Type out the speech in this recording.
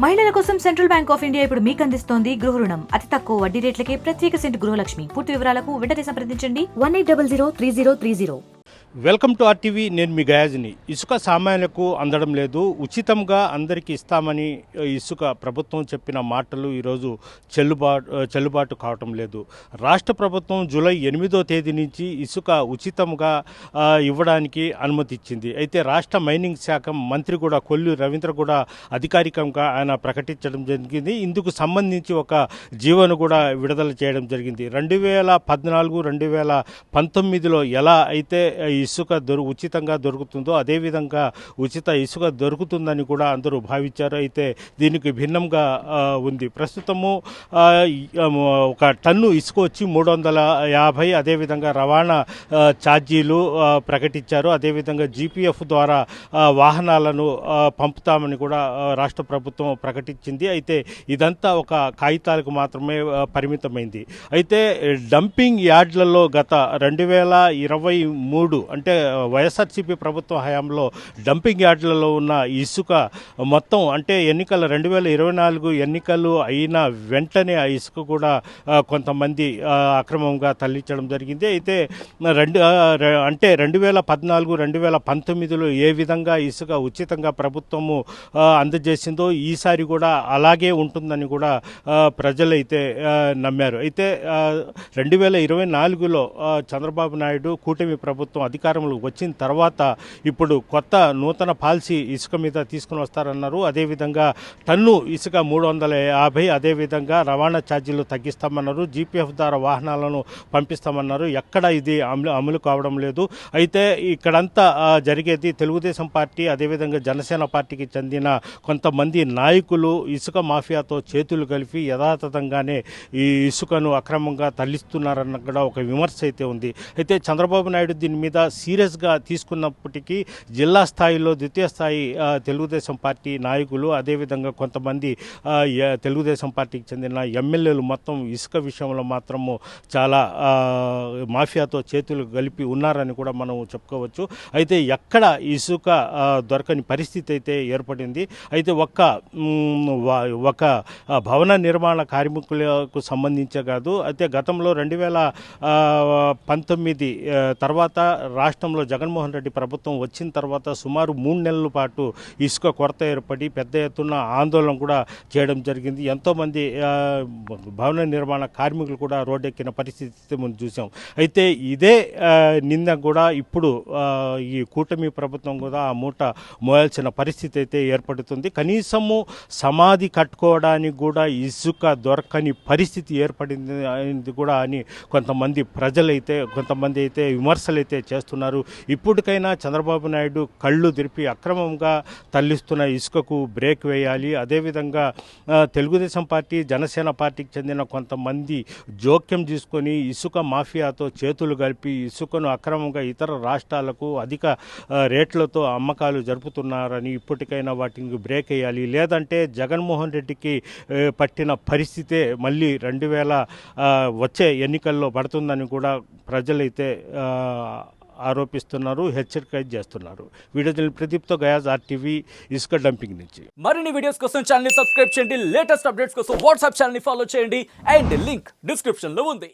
మహిళల కోసం central bank of India ఇప్పుడు మీకు అందిస్తోంది గృహ రుణం. అతి తక్కువ వడ్డీ రేట్లకే ప్రత్యేక సెంటు గృహలక్ష్మి. పూర్తి వివరాలకు వెంటనే సంప్రదించండి 18003030. Welcome to RTV. నేను మీ గయాజ్ని. ఇసుక సామాన్యులకు అందడం లేదు, ఉచితంగా అందరికీ ఇస్తామని ఇసుక ప్రభుత్వం చెప్పిన మాటలు ఈరోజు చెల్లుబాటు కావటం లేదు. రాష్ట్ర ప్రభుత్వం జూలై 8వ తేదీ నుంచి ఇసుక ఉచితంగా ఇవ్వడానికి అనుమతి ఇచ్చింది. అయితే రాష్ట్ర మైనింగ్ శాఖ మంత్రి కూడా కొల్లు రవీంద్ర కూడా అధికారికంగా ఆయన ప్రకటించడం జరిగింది. ఇందుకు సంబంధించి ఒక జీవోను కూడా విడుదల చేయడం జరిగింది. 2014-2019లో ఎలా అయితే ఇసుక ఉచితంగా దొరుకుతుందో అదేవిధంగా ఉచిత ఇసుక దొరుకుతుందని కూడా అందరూ భావించారు. అయితే దీనికి భిన్నంగా ఉంది. ప్రస్తుతము ఒక టన్ను ఇసుక వచ్చి 350, అదేవిధంగా రవాణా ఛార్జీలు ప్రకటించారు. అదేవిధంగా జీపీఎఫ్ ద్వారా వాహనాలను పంపుతామని కూడా రాష్ట్ర ప్రభుత్వం ప్రకటించింది. అయితే ఇదంతా ఒక కాగితాలకు మాత్రమే పరిమితమైంది. అయితే డంపింగ్ యార్డ్లలో గత 2023 అంటే వైఎస్ఆర్సీపీ ప్రభుత్వ హయాంలో డంపింగ్ యార్డులలో ఉన్న ఇసుక మొత్తం అంటే 2024 ఎన్నికలు అయిన వెంటనే ఆ ఇసుక కూడా కొంతమంది అక్రమంగా తరలించడం జరిగింది. అయితే 2014-2019లో ఏ విధంగా ఇసుక ఉచితంగా ప్రభుత్వము అందజేసిందో ఈసారి కూడా అలాగే ఉంటుందని కూడా ప్రజలైతే నమ్మారు. అయితే 2024లో చంద్రబాబు నాయుడు కూటమి ప్రభుత్వం అధికారంలోకి వచ్చిన తర్వాత ఇప్పుడు కొత్త నూతన పాలసీ ఇసుక మీద తీసుకుని వస్తారన్నారు. అదేవిధంగా టన్ను ఇసుక 350, అదేవిధంగా రవాణా ఛార్జీలు తగ్గిస్తామన్నారు. జీపీఎఫ్ ద్వారా వాహనాలను పంపిస్తామన్నారు. ఎక్కడ ఇది అమలు కావడం లేదు. అయితే ఇక్కడంతా జరిగేది తెలుగుదేశం పార్టీ అదేవిధంగా జనసేన పార్టీకి చెందిన కొంతమంది నాయకులు ఇసుక మాఫియాతో చేతులు కలిపి యథాతథంగానే ఈ ఇసుకను అక్రమంగా తరలిస్తున్నారన్న కూడా ఒక విమర్శ అయితే ఉంది. అయితే చంద్రబాబు నాయుడు దీని మీద సీరియస్గా తీసుకున్నప్పటికీ జిల్లా స్థాయిలో ద్వితీయ స్థాయి తెలుగుదేశం పార్టీ నాయకులు అదేవిధంగా కొంతమంది తెలుగుదేశం పార్టీకి చెందిన ఎమ్మెల్యేలు మొత్తం ఇసుక విషయంలో మాత్రము చాలా మాఫియాతో చేతులు కలిపి ఉన్నారని కూడా మనం చెప్పుకోవచ్చు. అయితే ఎక్కడ ఇసుక దొరకని పరిస్థితి అయితే ఏర్పడింది. అయితే ఒక భవన నిర్మాణ కార్మికులకు సంబంధించే కాదు. అయితే గతంలో 2019 తర్వాత రాష్ట్రంలో జగన్మోహన్ రెడ్డి ప్రభుత్వం వచ్చిన తర్వాత సుమారు 3 నెలల పాటు ఇసుక కొరత ఏర్పడి పెద్ద ఎత్తున ఆందోళన కూడా చేయడం జరిగింది. ఎంతోమంది భవన నిర్మాణ కార్మికులు కూడా రోడ్డెక్కిన పరిస్థితి మనం చూసాం. అయితే ఇదే నింద కూడా ఇప్పుడు ఈ కూటమి ప్రభుత్వం కూడా ఆ మూట మోయాల్సిన పరిస్థితి అయితే ఏర్పడుతుంది. కనీసము సమాధి కట్టుకోవడానికి కూడా ఇసుక దొరకని పరిస్థితి ఏర్పడింది కూడా అని కొంతమంది అయితే విమర్శలు అయితే చేస్తున్నారు. ఇప్పటికైనా చంద్రబాబు నాయుడు కళ్ళు తెరిపి అక్రమంగా తరలిస్తున్న ఇసుకకు బ్రేక్ వేయాలి. అదేవిధంగా తెలుగుదేశం పార్టీ జనసేన పార్టీకి చెందిన కొంతమంది జోక్యం తీసుకొని ఇసుక మాఫియాతో చేతులు కలిపి ఇసుకను అక్రమంగా ఇతర రాష్ట్రాలకు అధిక రేట్లతో అమ్మకాలు జరుపుతున్నారని ఇప్పటికైనా వాటికి బ్రేక్ వేయాలి. లేదంటే జగన్మోహన్ రెడ్డికి పట్టిన పరిస్థితే మళ్ళీ 2000 వచ్చే ఎన్నికల్లో పడుతుందని కూడా ప్రజలైతే ఆరోపిస్తున్నారు, హెచ్చరిక చేస్తున్నారు. వీడియో ప్రదీప్తో గయాజ్, ఆర్టీవీ, ఇసుక డంపింగ్ నుంచి. మరిన్ని వీడియోస్ కోసం ఛానల్ ని సబ్స్క్రైబ్ చేయండి. లేటెస్ట్ అప్డేట్స్ కోసం వాట్సాప్ ఛానల్ ని ఫాలో చేయండి. అండ్ లింక్ డిస్క్రిప్షన్ లో ఉంది.